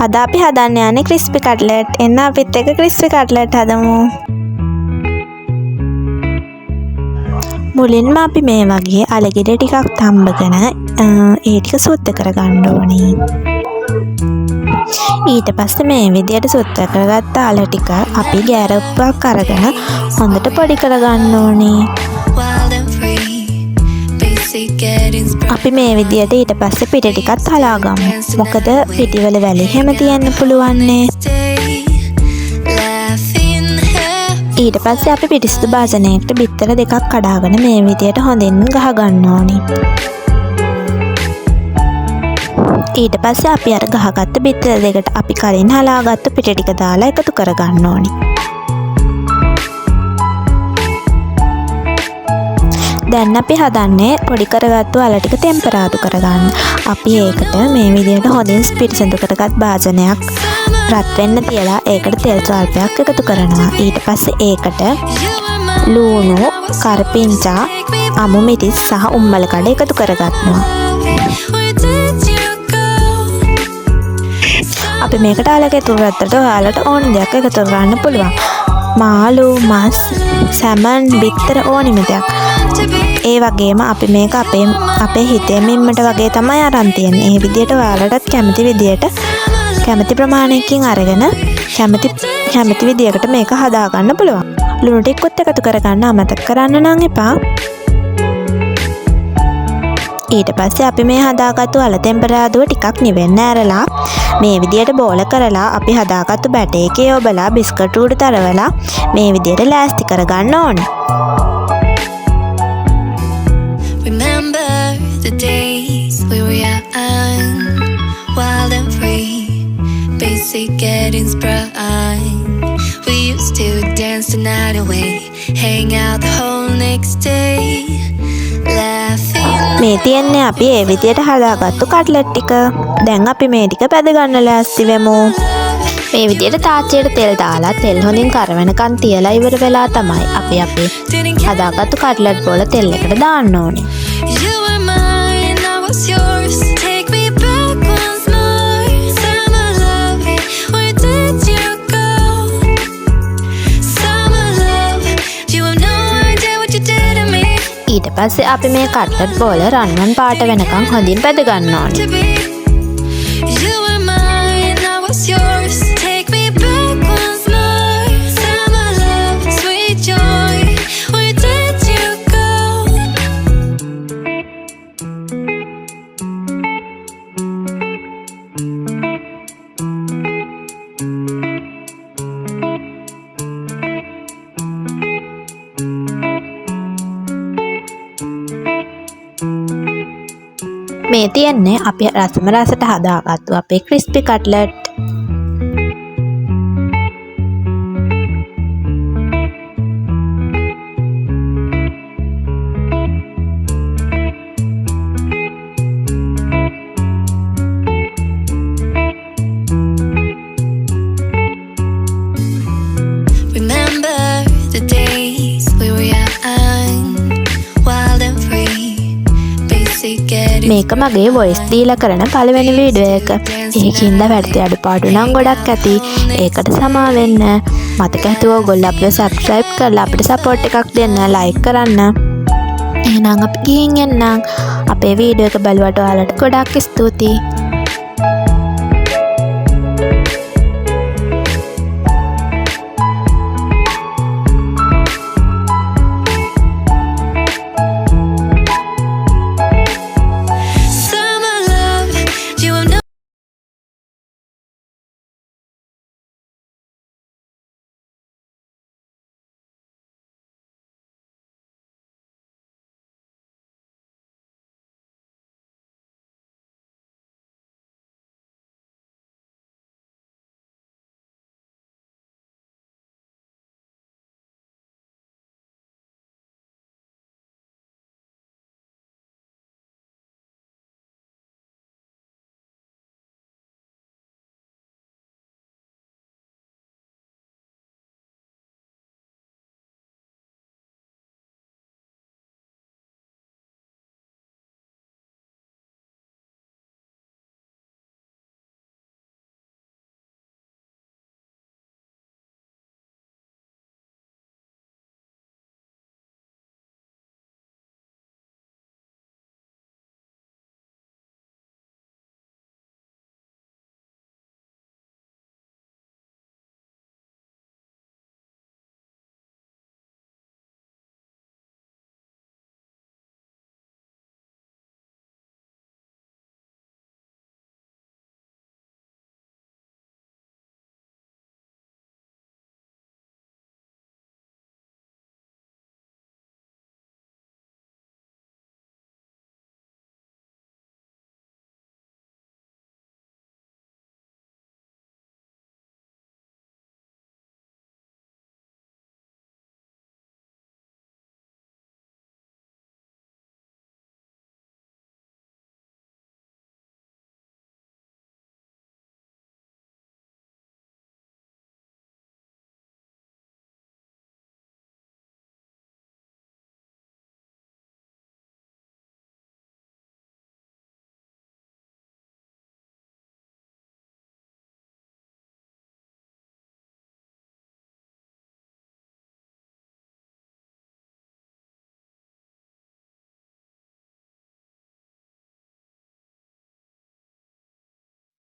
අද අපි හදන්න යන්නේ ක්‍රිස්පි කට්ලට්. එන්න අපිත් එක්ක ක්‍රිස්පි කට්ලට් හදමු. මුලින්ම අපි මේ වගේ අලගෙඩි ටිකක් තම්බගෙන ඒ ටික සුද්ධ කරගන්න ඕනේ. ඊට පස්සේ මේ විදියට සුද්ධ කරගත්ත අල ටික අපි ගෑරප්පක් අරගෙන හොඳට පොඩි කරගන්න ඕනේ. අපි මේ විදියට ඊට පස්සේ පිට ටිකත් හලා ගමු. මොකද පිටිවල වැලි හැම තියන්න පුළුවන්නේ. ඊට පස්සේ අපි පිටිසුදු භාජනයකට බිත්තර දෙකක් කඩාගෙන මේ විදියට හොඳින් ගහ ගන්න ඕනි. ඊට පස්සේ අපි අර ගහගත්ත බිත්තර දෙකට අපි කලින් හලාගත්ත පිට ටික දාලා එකතු කරගන්න ඕනි. දැන් අපි හදන්නේ පොඩි කරගත්තු අල ටික ටෙම්පරාදු කරගන්න. අපි ඒකට මේ විදියට හොඳින් පිරිසිදු කරගත් භාජනයක් රත් වෙන්න තියලා ඒකට තෙල් ස්වල්පයක් එකතු කරනවා. ඊට පස්සේ ඒකට ලූණු, කරපිංචා, අමු මිරිස් සහ උම්මල කඩ එකතු කරගන්නවා. අපි මේකට අලගෙතුරු රත්තට ඔයාලට ඕන දෙයක් එකතු කරන්න පුළුවන්. මාළු, මස්, සැමන්, බිත්තර ඕනිම දෙයක්. ඒ වගේම අපි මේක අපේ හිතේ මෙම්මට වගේ තමයි අරන් තියෙන්නේ. ඒ විදියට ඔයාලටත් කැමති විදියට කැමති ප්‍රමාණයකින් අරගෙන කැමති විදියකට මේක හදා ගන්න පුළුවන්. ලුණු ටිකත් එකතු කරගන්න අමතක කරන්න නම් එපා. ඊට පස්සේ අපි මේ හදාගත්තු අල ටෙම්පරාදුව ටිකක් නිවෙන්න ඇරලා මේ විදියට බෝල කරලා අපි හදාගත්තු බැටේ එකේ ඔබලා බිස්කට් උඩ තරවලා මේ විදියට ලෑස්ති කරගන්න ඕනේ. The days we were young, wild and free, basic getting sprung. We used to dance the night away, hang out the whole next day, laughing. මේ තියන්නේ අපි ඒ විදියට හදාගත්තු කට්ලට් ටික. දැන් අපි මේ ටික පැද ගන්න ලෑස්ති වෙමු. මේ විදියට තාච්චියට තෙල් දාලා තෙල් හොඳින් කරවනකන් තියලා ඉවර වෙලා තමයි අපි අපේ හදාගත්තු කට්ලට් බෝල තෙල් එකට දාන්න ඕනේ. Yours, take me back once more. Summer love, where did you go? Summer love, you have no idea what you did to me. ඊට පස්සේ අපි මේ කට්ලට් බෝල රන්වන් පාට වෙනකන් හොඳින් පැද ගන්න ඕනේ. You were mine, I was yours. Take me back once more. Summer love, sweet joy, where did you go? මේ තියන්නේ අපි රසම රසට හදාගත්තු අපේ crispy cutlet. Remember the days we were young, wild and free, basic getting. මේක මගේ voice දීලා කරන පළවෙනි video එක. ඒකින්ද වැරදි අඩුපාඩු නම් ගොඩක් ඇති. ඒකට සමා වෙන්න. මතක හිතුව ඔයගොල්ලෝ අපිව subscribe කරලා අපිට support එකක් දෙන්න, like කරන්න. එහෙනම් අපි ගිහින් එන්නම්. අපේ වීඩියෝ එක බලුවට ඔයාලට ගොඩක් ස්තුතියි.